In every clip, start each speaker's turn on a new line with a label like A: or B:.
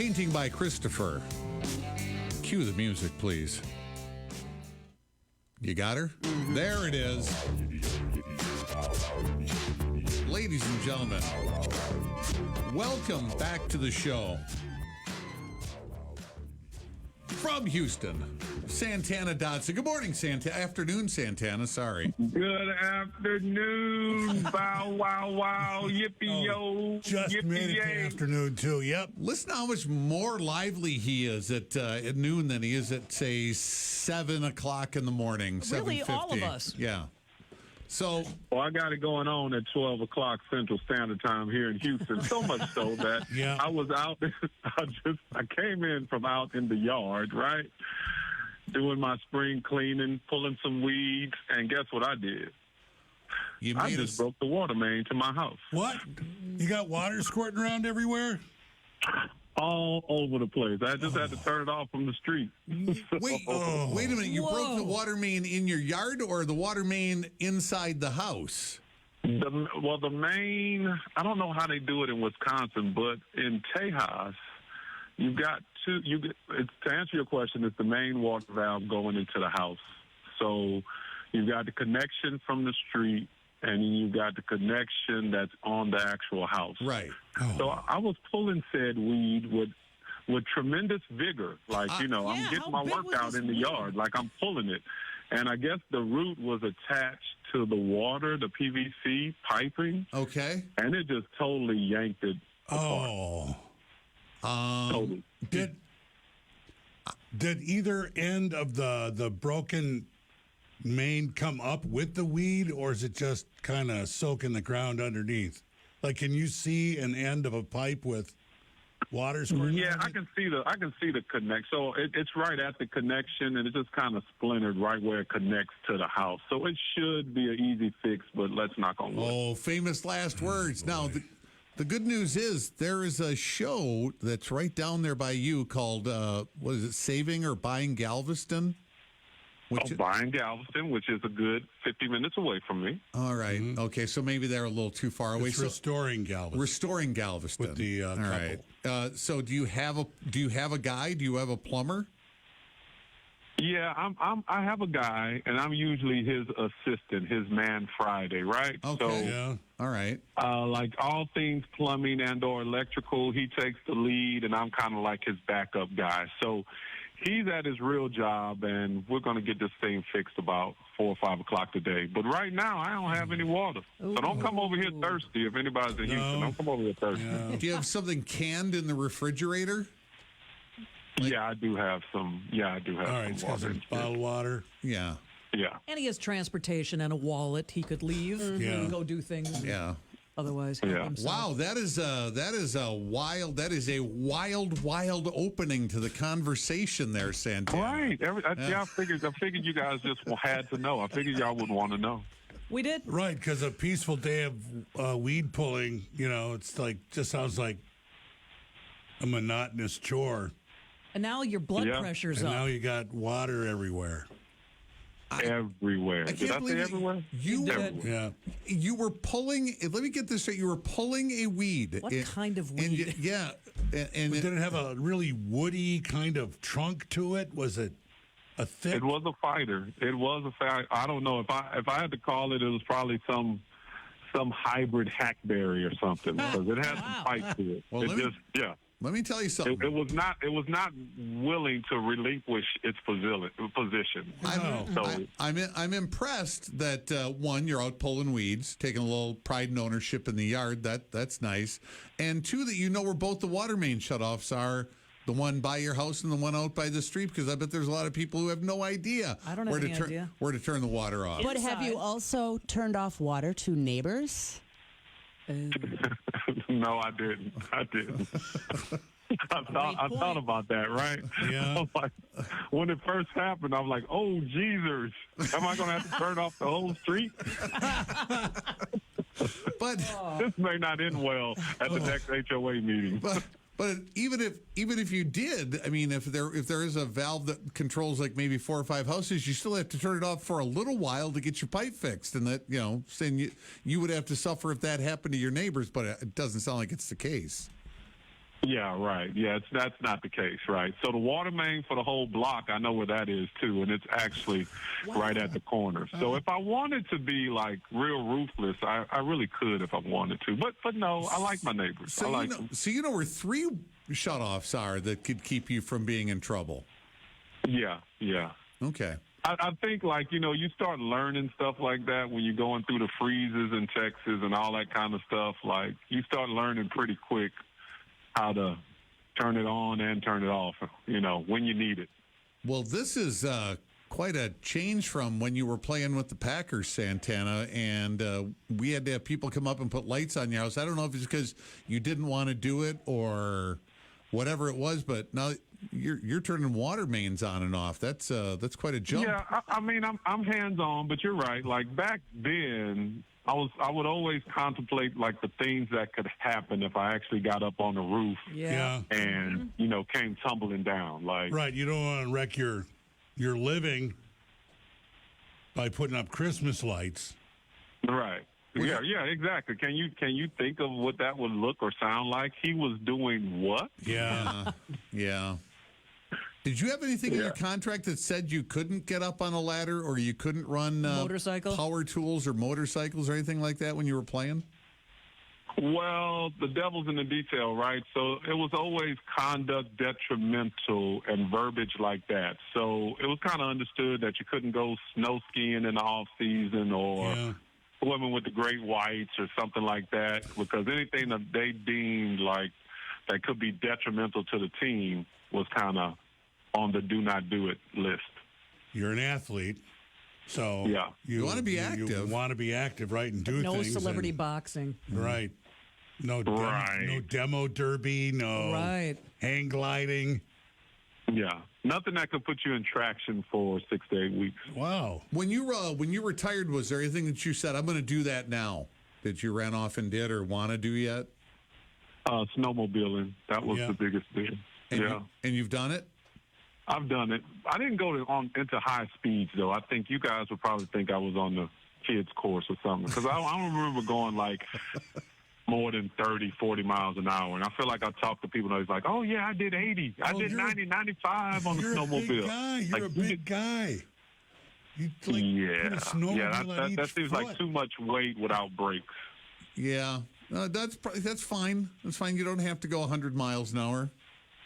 A: Painting by Christopher. Cue the music, please. You got her? Mm-hmm. There it is. Ladies and gentlemen, welcome back to the show. From Houston, Santana Dotson. Good morning, Santana. Afternoon, Santana. Sorry.
B: Good afternoon. Bow, wow, wow. Yippee, yo.
C: Just
B: yippee,
C: made it to afternoon, too. Yep.
A: Listen to how much more lively he is at noon than he is at, say, 7 o'clock in the morning.
D: Really,
A: 7:50.
D: all of us.
A: Yeah. So,
B: well, I got it going on at 12 o'clock Central Standard Time here in Houston. So much so that I was out. I came in from out in the yard, right, doing my spring cleaning, pulling some weeds, and guess what I did? I just broke the water main to my house.
C: What? You got water squirting around everywhere?
B: All over the place. I just had to turn it off from the street.
A: Wait a minute. You broke the water main in your yard or the water main inside the house?
B: The main, I don't know how they do it in Wisconsin, but in Tejas, you've got to answer your question, it's the main water valve going into the house. So you've got the connection from the street, and then you've got the connection that's on the actual house.
A: Right.
B: Oh. So I was pulling said weed with tremendous vigor. Like, I'm getting my workout in the yard. Like, I'm pulling it. And I guess the root was attached to the water, the PVC piping.
A: Okay.
B: And it just totally yanked it apart.
C: Totally. Did either end of the broken main come up with the weed, or is it just kind of soaking the ground underneath? Like, can you see an end of a pipe with water squirting?
B: Yeah, I can see the connect. So it's right at the connection, and it just kind of splintered right where it connects to the house. So it should be an easy fix, but let's knock on wood.
A: Oh, famous last words. Now, the good news is there is a show that's right down there by you called, what is it, Saving or Buying Galveston?
B: Buying Galveston, which is a good 50 minutes away from me.
A: All right. Mm-hmm. Okay, so maybe they're a little too far away.
C: It's Restoring Galveston.
A: Restoring Galveston.
C: With the couple.
A: Right. So do you have a guy? Do you have a plumber?
B: Yeah, I have a guy, and I'm usually his assistant, his man Friday, right?
A: Okay.
B: So,
A: yeah. All right.
B: Like all things plumbing and or electrical, he takes the lead, and I'm kind of like his backup guy. So he's at his real job, and we're going to get this thing fixed about 4 or 5 o'clock today. But right now, I don't have any water. Ooh. So don't come over here thirsty if anybody's in Houston. Don't come over here thirsty.
A: Yeah. Do you have something canned in the refrigerator?
B: Yeah, I do have some. Yeah, I do have some water.
C: Bottled water.
A: Yeah.
B: Yeah.
D: And he has transportation and a wallet he could leave and go do things.
A: Yeah.
D: Otherwise,
A: wow, that is a wild opening to the conversation there, Santana.
B: Right. I figured you guys just had to know. I figured y'all would want to know.
D: We did.
C: Right, because a peaceful day of weed pulling, it's like just sounds like a monotonous chore.
D: And now your blood pressure's up.
C: And now you got water everywhere.
B: Everywhere.
A: I can't believe
B: everywhere?
A: You were pulling. Let me get this straight. You were pulling a weed.
D: What kind of weed?
A: And
C: did it have a really woody kind of trunk to it? Was it a thick?
B: It was a fighter. I don't know if I had to call it. It was probably some hybrid hackberry or something because it had some fight to it.
A: Well, Let me tell you something.
B: It was not willing to relinquish its position.
A: I'm impressed that one, you're out pulling weeds, taking a little pride and ownership in the yard. That's nice. And two, that you know where both the water main shutoffs are. The one by your house and the one out by the street, because I bet there's a lot of people who have no idea where to turn the water off.
E: But have you also turned off water to neighbors?
B: No, I didn't. I thought about that, right?
C: Yeah.
B: When it first happened, I was like, "Oh, Jesus! Am I going to have to turn off the whole street?"
A: But
B: this may not end well at the next HOA meeting.
A: But even if you did, I mean, if there is a valve that controls like maybe 4 or 5 houses, you still have to turn it off for a little while to get your pipe fixed, and that saying you would have to suffer if that happened to your neighbors. But it doesn't sound like it's the case.
B: Yeah, right. Yeah, that's not the case, right? So the water main for the whole block, I know where that is too, and it's actually right at the corner. So if I wanted to be like real ruthless, I really could if I wanted to. But no, I like my neighbors. I like them.
A: So you know where 3 shutoffs are that could keep you from being in trouble.
B: Yeah.
A: Okay.
B: I think, like, you start learning stuff like that when you're going through the freezes in Texas and all that kind of stuff. Like, you start learning pretty quick how to turn it on and turn it off, when you need it.
A: Well, this is quite a change from when you were playing with the Packers, Santana, and we had to have people come up and put lights on your house. I don't know if it's because you didn't want to do it or whatever it was, but now you're turning water mains on and off. That's quite a jump.
B: Yeah, I mean, I'm hands-on, but you're right. Like, back then, I would always contemplate, like, the things that could happen if I actually got up on the roof and, came tumbling down. Like,
C: right, you don't want to wreck your living by putting up Christmas lights.
B: Right. Yeah, exactly. Can you think of what that would look or sound like? He was doing what?
C: Yeah.
A: Yeah. Did you have anything in your contract that said you couldn't get up on a ladder or you couldn't run
D: motorcycle,
A: power tools or motorcycles or anything like that when you were playing?
B: Well, the devil's in the detail, right? So it was always conduct detrimental and verbiage like that. So it was kind of understood that you couldn't go snow skiing in the off season or swimming with the great whites or something like that, because anything that they deemed like that could be detrimental to the team was kind of on the do not do it list.
C: You're an athlete, so
A: you want to be active.
C: You want to be active, right, and do
D: no
C: things.
D: No celebrity boxing.
C: Right. No demo derby, no hang gliding.
B: Yeah. Nothing that could put you in traction for 6 to 8 weeks.
C: Wow.
A: When you retired, was there anything that you said, I'm going to do that now, that you ran off and did or want to do yet?
B: Snowmobiling. That was the biggest thing.
A: And you've done it?
B: I've done it. I didn't go into high speeds, though. I think you guys would probably think I was on the kids course or something, because I don't remember going like more than 30, 40 miles an hour. And I feel like I talk to people and it's like, oh, yeah, I did 80. I did 90, 95 on the snowmobile.
C: You're a big guy. You put a snowmobile on each
B: that seems
C: foot.
B: like too much weight without brakes.
A: Yeah, that's fine. That's fine. You don't have to go 100 miles an hour,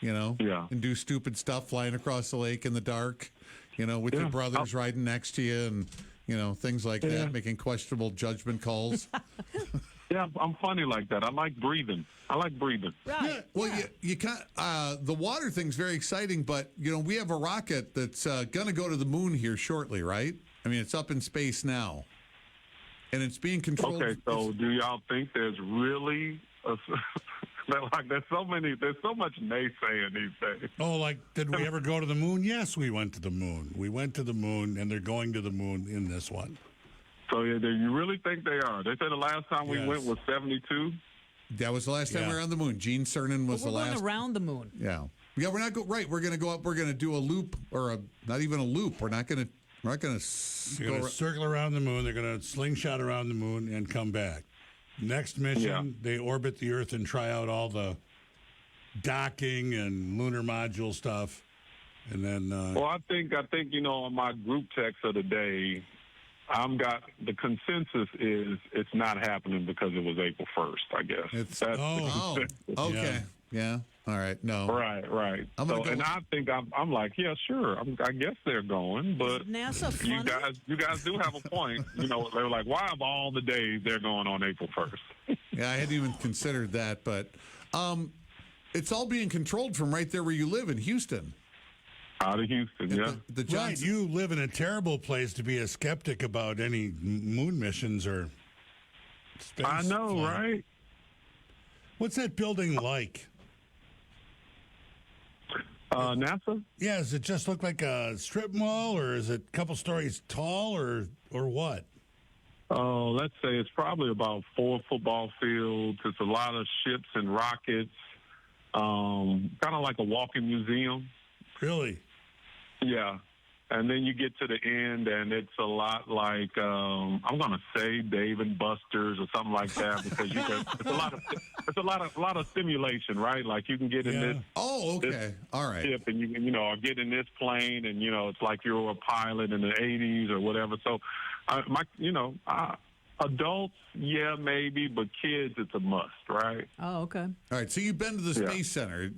A: and do stupid stuff flying across the lake in the dark, with your brothers riding next to you and, things like that, making questionable judgment calls.
B: Yeah, I'm funny like that. I like breathing. Right.
A: Yeah, well, you can't. The water thing's very exciting, but we have a rocket that's going to go to the moon here shortly, right? I mean, it's up in space now, and it's being controlled.
B: Okay, so do y'all think there's really there's so much naysaying these days?
C: Oh, like, did we ever go to the moon? Yes, we went to the moon. We went to the moon, and they're going to the moon in this one.
B: So you really think they are? They said the last time we went was 72.
A: That was the last time we were on the moon. Gene Cernan was the last.
D: We're going around the moon.
A: Yeah, we're not right. We're going to go up. We're going to do a loop, or not even a loop. We're not going to. They're going to
C: circle around the moon. They're going to slingshot around the moon and come back. Next mission, they orbit the Earth and try out all the docking and lunar module stuff, and then.
B: Well, I think on my group text of the day, the consensus is it's not happening because it was April 1st, I guess.
A: Okay. Yeah. All right. No.
B: Right. And I think I'm like, yeah, sure. I guess they're going, but
D: is NASA funny?
B: You guys do have a point. They're like, why of all the days they're going on April 1st?
A: Yeah, I hadn't even considered that, but it's all being controlled from right there where you live in Houston.
B: Out of Houston,
C: Right, you live in a terrible place to be a skeptic about any moon missions or space.
B: I know,
C: flight.
B: right?
C: What's that building like?
B: NASA?
C: Yeah, does it just look like a strip mall, or is it a couple stories tall, or what?
B: Oh, let's say it's probably about 4 football fields. It's a lot of ships and rockets, kind of like a walking museum.
C: Really?
B: Yeah. And then you get to the end, and it's a lot like I'm going to say Dave and Buster's or something like that, because it's a lot of stimulation, right? Like you can get in this.
A: Oh, okay,
B: this
A: all right.
B: ship, and you know, get in this plane, and it's like you're a pilot in the '80s or whatever. So, adults, yeah, maybe, but kids, it's a must, right?
D: Oh, okay.
A: All right, so you've been to the Space Center.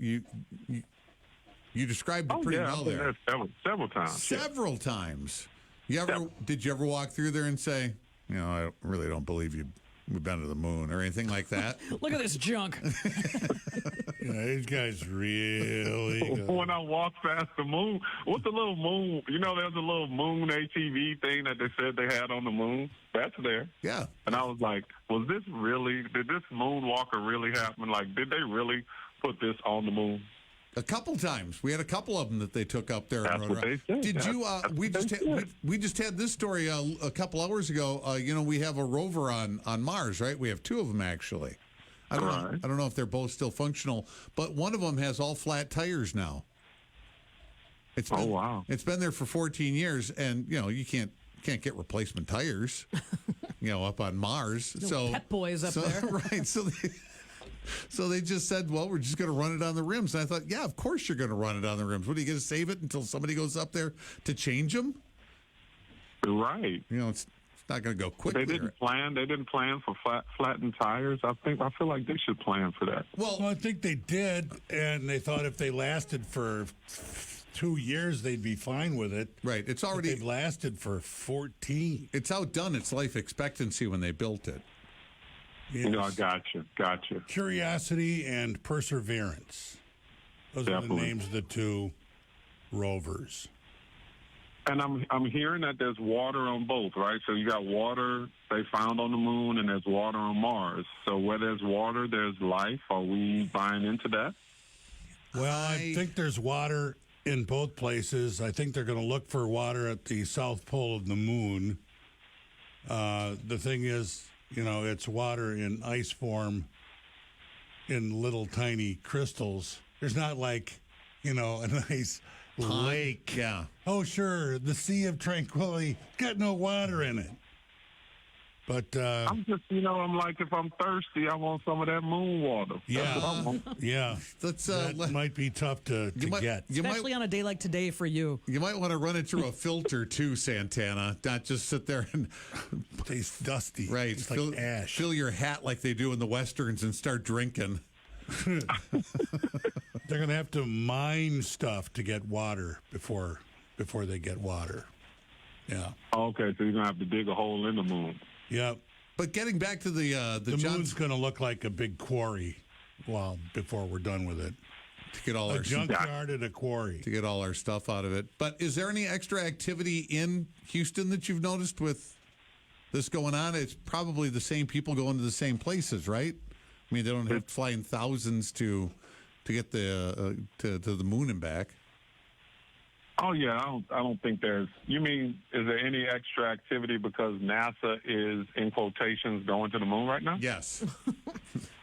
A: You described it pretty well
B: I've been
A: there.
B: several times.
A: Several times. Did you ever walk through there and say, I really don't believe we've been to the moon or anything like that?
D: Look at this junk.
C: These guys really good.
B: When I walk past the moon, what's the little moon? There's a little moon ATV thing that they said they had on the moon. That's there.
A: Yeah.
B: And I was like, did this moonwalker really happen? Like, did they really put this on the moon?
A: A couple times. We had a couple of them that they took up there.
B: That's what they said.
A: Did you? We just had this story a couple hours ago. We have a rover on Mars, right? We have two of them actually. I don't know if they're both still functional, but one of them has all flat tires now.
B: Wow!
A: It's been there for 14 years, and you can't get replacement tires. Up on Mars.
D: No pet boys up there,
A: right? So they just said, well, we're just going to run it on the rims. And I thought, yeah, of course you're going to run it on the rims. What, are you going to save it until somebody goes up there to change them?
B: Right.
A: It's not going to go quickly.
B: They didn't plan for flattened tires. I feel like they should plan for that.
C: Well, I think they did, and they thought if they lasted for 2 years, they'd be fine with it.
A: Right. It's already...
C: They've lasted for 14.
A: It's outdone its life expectancy when they built it.
C: Yes.
B: I gotcha.
C: Curiosity and Perseverance. Those are the names of the two rovers.
B: And I'm hearing that there's water on both, right? So you got water they found on the moon, and there's water on Mars. So where there's water, there's life. Are we buying into that?
C: Well, I think there's water in both places. I think they're going to look for water at the south pole of the moon. The thing is, it's water in ice form in little tiny crystals. There's not like, a nice lake.
A: Yeah.
C: Oh, sure, the Sea of Tranquility. Got no water in it. But
B: I'm just, I'm like, if I'm thirsty, I want some of that moon water. That's what I want.
C: Yeah. That might be tough to get.
D: Especially on a day like today for you.
A: You might want to run it through a filter too, Santana. Not just sit there and
C: tastes dusty.
A: Right.
C: It's like ash.
A: Fill your hat like they do in the Westerns and start drinking.
C: They're going to have to mine stuff to get water before they get water. Yeah.
B: Okay, so you're going to have to dig a hole in the moon.
C: Yep.
A: But getting back to the
C: moon's going to look like a big quarry. Well, before we're done with it,
A: to get all
C: a junkyard and a quarry
A: to get all our stuff out of it. But is there any extra activity in Houston that you've noticed with this going on? It's probably the same people going to the same places, right? I mean, they don't have to fly in thousands to get to the moon and back.
B: Oh, yeah, I don't think there's... You mean, is there any extra activity because NASA is, in quotations, going to the moon right now?
A: Yes.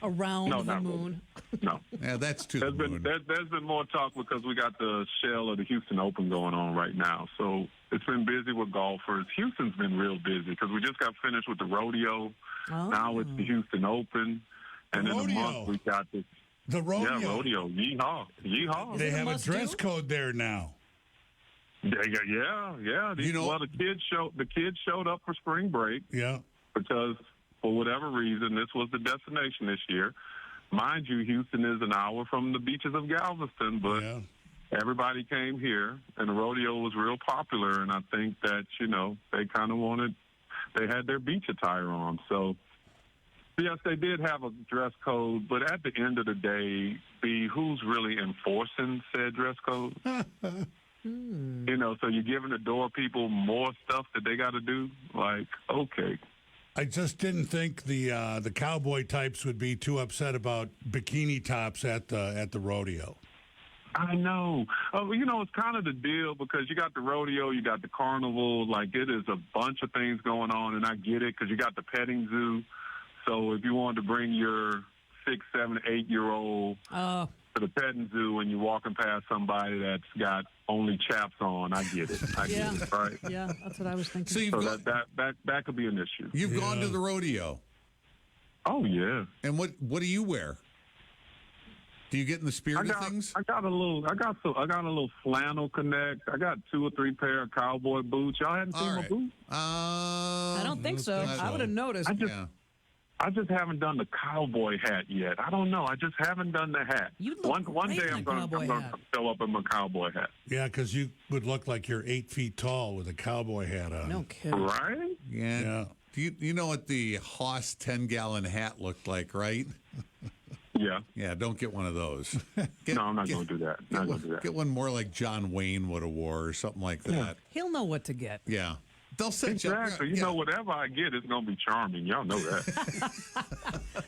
D: Around the moon.
B: Really. No.
A: Yeah, that's to the moon.
B: There's been more talk because we got the shell of the Houston Open going on right now. So it's been busy with golfers. Houston's been real busy because we just got finished with the rodeo.
D: Oh.
B: Now it's the Houston Open. And in a month, we got this...
C: The rodeo.
B: Yeah, rodeo. Yeehaw. Yeehaw.
C: They have a dress code there now.
B: Yeah. Well, the kids showed up for spring break.
C: Yeah.
B: Because for whatever reason, this was the destination this year. Mind you, Houston is an hour from the beaches of Galveston, but everybody came here, and the rodeo was real popular. And I think that they kind of they had their beach attire on. So yes, they did have a dress code, but at the end of the day, who's really enforcing said dress code? So you're giving the door people more stuff that they got to do? Like, okay.
C: I just didn't think the cowboy types would be too upset about bikini tops at the rodeo.
B: I know. It's kind of the deal because you got the rodeo, you got the carnival. Like, it is a bunch of things going on, and I get it because you got the petting zoo. So if you wanted to bring your 6, 7, 8-year-old to the petting zoo and you're walking past somebody that's got only chaps on. I get it. I
D: Yeah.
B: get it, right?
D: Yeah, that's what I was thinking.
A: So you've
B: So
A: gone,
B: that could be an issue.
A: you've gone to the rodeo,
B: Oh, yeah.
A: and what do you wear? Do you get in the spirit of things?
B: I got a little flannel connect. I got 2 or 3 pair of cowboy boots. Y'all hadn't seen
A: All
B: my
A: right.
B: boots?
D: I don't think so.
A: think
D: I
A: so.
D: would have noticed.
B: I just haven't done the cowboy hat yet. I don't know. I just haven't done the hat.
D: You look
B: One
D: great
B: day
D: in a
B: I'm going
D: cowboy
B: to
D: hat.
B: show up in my cowboy hat.
C: Yeah, because you would look like you're 8 feet tall with a cowboy hat on.
D: No kidding.
B: Right?
A: Yeah. You know what the Haas 10-gallon hat looked like, right?
B: Yeah.
A: Yeah, don't get one of those.
B: No, I'm not going to do that. Not going to do that.
A: Get one more like John Wayne would have wore or something like that.
D: He'll know what to get.
A: Yeah. They'll set
B: Exactly.
A: you
B: You
A: yeah.
B: know, whatever I get is going to be charming. Y'all know that.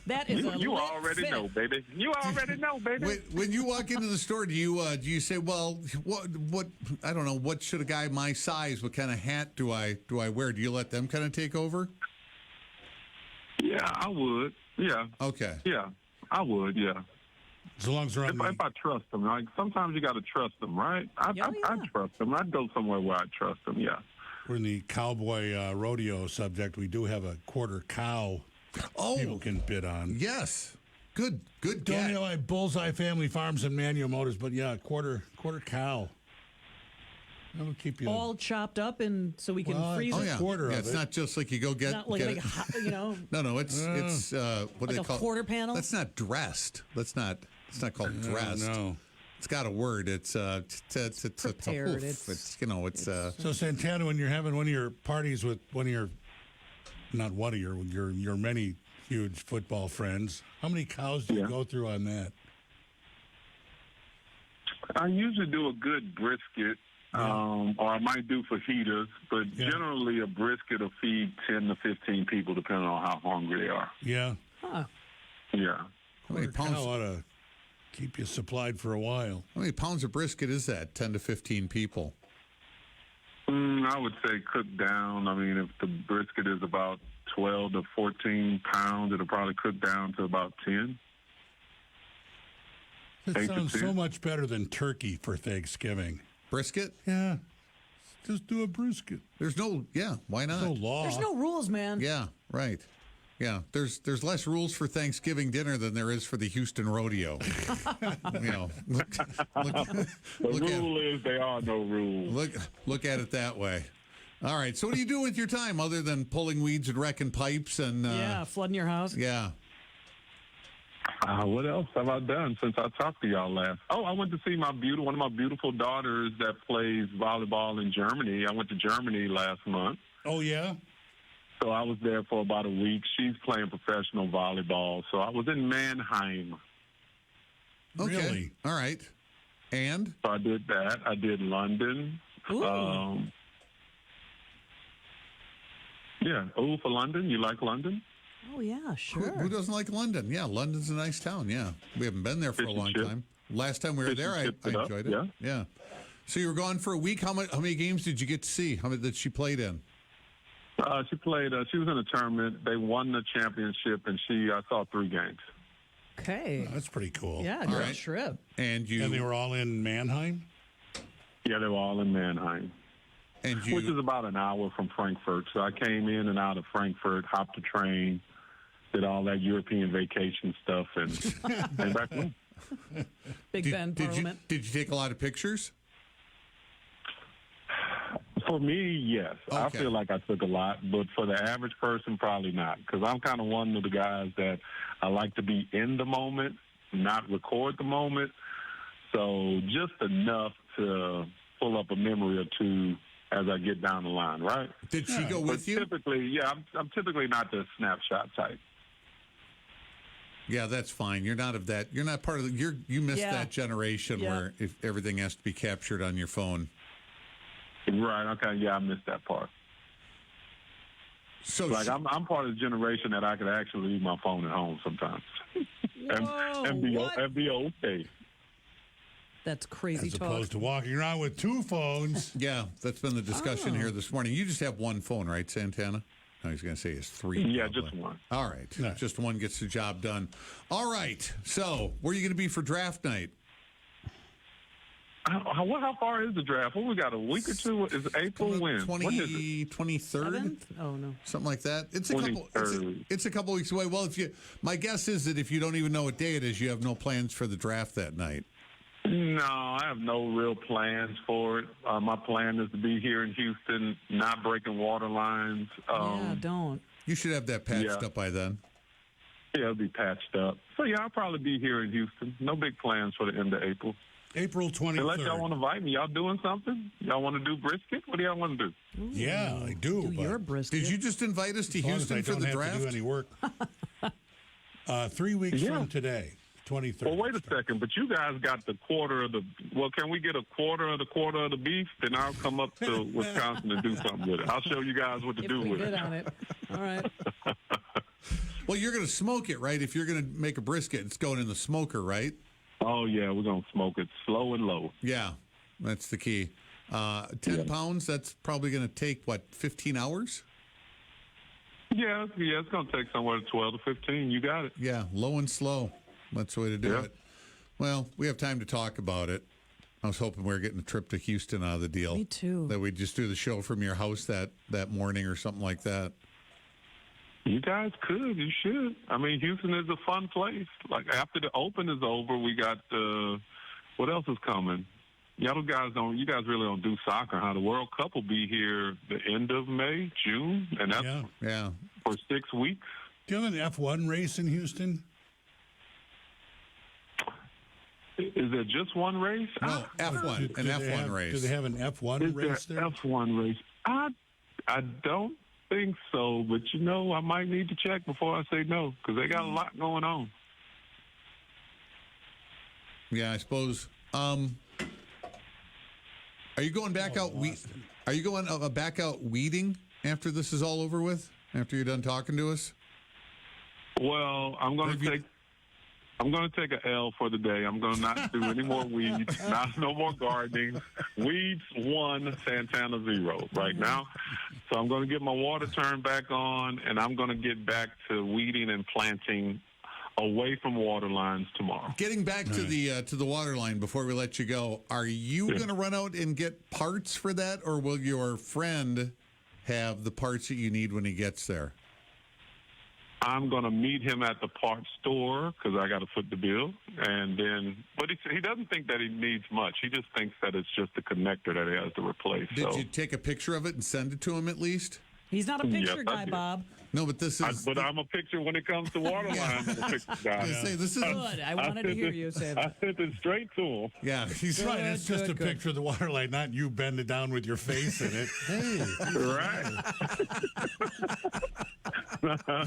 D: That is a
B: You
D: lit
B: already
D: fit.
B: know, baby. You already know, baby.
A: When you walk into the store, do you say, well, what I don't know, what should a guy my size, what kind of hat do I wear? Do you let them kind of take over?
B: Yeah, I would. Yeah.
A: Okay.
B: Yeah, I would. Yeah.
C: As long as they're on
B: If
C: the,
B: I trust them, like sometimes you got to trust them, right? I
D: Yeah.
B: trust them. I'd go somewhere where I trust them. Yeah.
C: we're in the cowboy rodeo subject, we do have a quarter cow people
A: Oh,
C: can bid on.
A: yes. Good
C: Don't
A: get.
C: know like Bullseye Family Farms and Manual Motors, but yeah, quarter cow. That'll keep you.
D: All chopped up and so we can
C: Well,
D: freeze
A: Oh
D: it.
A: yeah.
C: quarter
A: yeah,
C: of
A: it's
C: it.
A: not just like you go get
D: Not like,
A: get
D: like
A: it.
D: you know,
A: No, it's what
D: like
A: do they
D: a
A: call
D: quarter panel.
A: That's not dressed. It's not called dressed.
C: No.
A: It's got a word. It's
D: Prepared.
A: It's you know, it's
C: So Santana, when you're having one of your parties with one of your, not one of your many huge football friends, how many cows do you go through on that?
B: I usually do a good brisket, or I might do fajitas, but generally a brisket will feed 10 to 15 people, depending on how hungry they are.
C: Yeah.
D: Huh.
B: Yeah.
A: how many
C: Quarter
A: pounds?
C: cow ought to keep you supplied for a while.
A: How many pounds of brisket is that? 10 to 15 people.
B: I would say cooked down. I mean, if the brisket is about 12 to 14 pounds, it'll probably cook down to about 10.
C: It
B: 8 to
C: sounds
B: 10.
C: so much better than turkey for Thanksgiving.
A: Brisket?
C: Yeah. Just do a brisket.
A: There's no. Yeah, why not?
C: No law.
D: There's no rules, man.
A: Yeah, right. Yeah, there's less rules for Thanksgiving dinner than there is for the Houston rodeo. You know,
B: The
A: look at
B: rule is there are no rules.
A: look at it that way. All right. So what do you do with your time other than pulling weeds and wrecking pipes and
D: Yeah, flooding your house.
A: yeah.
B: What else have I done since I talked to y'all last? Oh, I went to see one of my beautiful daughters that plays volleyball in Germany. I went to Germany last month.
C: Oh, yeah?
B: So I was there for about a week. She's playing professional volleyball. So I was in Mannheim.
A: Okay.
C: Really?
A: All right. And
B: So I did that. I did London.
D: Ooh.
B: Yeah. Oh, for London? You like London?
D: Oh yeah, sure.
A: who doesn't like London? Yeah, London's a nice town. Yeah, we haven't been there for a
B: Fish and
A: long
B: chip.
A: time. Last time we were
B: Fish
A: there,
B: and
A: I
B: chips it up,
A: enjoyed it.
B: yeah.
A: Yeah. So you were gone for a week. How many games did you get to see? How many that she played in?
B: She played. She was in a tournament. They won the championship, and I saw 3 games.
D: Okay.
C: Oh, that's pretty cool.
D: Yeah,
A: All
D: good
A: right.
D: trip.
A: And you
C: And they were all in Mannheim?
B: Yeah, they were all in Mannheim,
A: and
B: which is
A: you
B: about an hour from Frankfurt. So I came in and out of Frankfurt, hopped the train, did all that European vacation stuff, and came back home.
D: Big Ben Parliament.
A: did you take a lot of pictures?
B: For me, yes. I
A: Okay.
B: feel like I took a lot, but for the average person, probably not. Because I'm kind of one of the guys that I like to be in the moment, not record the moment. So just enough to pull up a memory or two as I get down the line, right?
A: Did she go
B: But
A: with you?
B: typically, yeah, I'm typically not the snapshot type.
A: Yeah, that's fine. You're not of that. You're not part of the. You missed
D: Yeah.
A: that generation
D: Yeah.
A: where if everything has to be captured on your phone.
B: Right, okay, yeah, I missed that part.
A: So
B: Like, I'm part of the generation that I could actually leave my phone at home sometimes.
D: Whoa,
B: and be
D: what?
B: okay.
D: That's crazy
C: As
D: talk.
C: opposed to walking around with 2 phones.
A: yeah, that's been the discussion
D: Oh.
A: here this morning. You just have one phone, right, Santana? No, he's going to say it's 3.
B: Yeah,
A: probably.
B: just one.
A: All right,
C: Yeah.
A: just one gets the job done. All right. So, where are you going to be for draft night?
B: How far is the draft? What we got, a week or two? Is April when?
A: 23rd?
D: Seventh? Oh no.
A: Something like that. It's a
B: 23rd.
A: it's a couple weeks away. Well, my guess is that if you don't even know what day it is, you have no plans for the draft that night.
B: No, I have no real plans for it. My plan is to be here in Houston, not breaking water lines.
D: Yeah, don't.
A: You should have that patched up by then.
B: Yeah, it'll be patched up. So, yeah, I'll probably be here in Houston. No big plans for the end of April.
C: April 23rd.
B: Unless y'all want to invite me. Y'all doing something? Y'all want to do brisket? What do y'all want to do?
C: Yeah, I do.
D: Do
C: but
D: your brisket.
A: Did you just invite us to
C: as long as
A: Houston
C: I
A: for
C: don't
A: the
C: have
A: draft?
C: to do any work. 3 weeks
B: Yeah.
C: from today, 23rd.
B: Well, wait a second. But you guys got the quarter of the – well, can we get a quarter of the beef? Then I'll come up to Wisconsin and do something with it. I'll show you guys what to
D: if
B: do
D: we
B: with
D: bid
B: it.
D: on it. All right.
A: Well, you're going to smoke it, right? If you're going to make a brisket, it's going in the smoker, right?
B: Oh, yeah, we're going to smoke it slow and low.
A: Yeah, that's the key. 10 pounds, that's probably going to take, 15 hours?
B: Yeah, it's going to take somewhere to 12 to 15. You got it.
A: Yeah, low and slow. That's the way to do
B: Yeah.
A: it. Well, we have time to talk about it. I was hoping we were getting a trip to Houston out of the deal.
D: Me too.
A: That we'd just do the show from your house that morning or something like that.
B: You guys could. You should. I mean, Houston is a fun place. Like, after the Open is over, we got, what else is coming? You guys really don't do soccer, huh? The World Cup will be here the end of May, June, and that's
A: Yeah.
B: for 6 weeks.
C: Do you have an F1 race in Houston?
B: Is there just one race?
A: No, F1, an F1 race.
C: Do they have an F1
B: Is
C: race
B: there
C: there?
B: F1 race? I don't think so, but I might need to check before I say no, because they got a lot going on.
A: Yeah, I suppose. Are you going back out? Are you going back out weeding after this is all over with? After you're done talking to us?
B: Well, I'm going to take an L for the day. I'm going to not do any more weeds. No more gardening. Weeds 1, Santana 0 right now. So I'm going to get my water turned back on, and I'm going to get back to weeding and planting away from water lines tomorrow.
A: Getting back to the water line before we let you go, are you going to run out and get parts for that, or will your friend have the parts that you need when he gets there?
B: I'm going to meet him at the parts store because I got to foot the bill. And then, but he doesn't think that he needs much. He just thinks that it's just a connector that he has to replace.
A: Did you take a picture of it and send it to him at least?
D: He's not a picture
B: Yes, I
D: guy,
B: did.
D: Bob.
A: No, but this is.
B: But I'm a picture when it comes to water lines. I'm a picture guy.
A: This is.
D: Good. I wanted to hear you say
B: I
D: that.
B: sent it straight to him.
A: Yeah, he's
C: Right, it's just a
D: good.
C: picture of the water line, not you bending down with your face in it. Hey,
B: Right.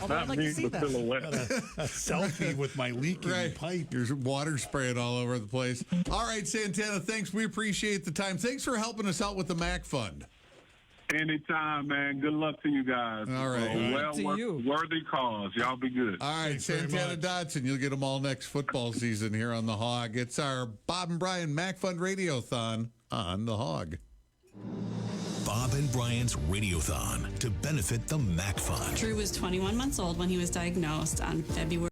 D: Although I'd like to see that.
B: Silhouette.
C: a selfie with my leaking
A: right.
C: pipe.
A: There's water spraying all over the place. All right, Santana, thanks. We appreciate the time. Thanks for helping us out with the MACC Fund.
B: Anytime, man. Good luck to you guys.
A: All right.
D: To you.
B: Worthy cause. Y'all be good.
A: All right,
C: Thanks very
A: Santana
C: much.
A: Dotson, you'll get them all next football season here on The Hog. It's our Bob and Brian MACC Fund Radiothon on The Hog.
F: Bob and Brian's Radiothon to benefit the MACC Fund.
G: Drew was 21 months old when he was diagnosed on February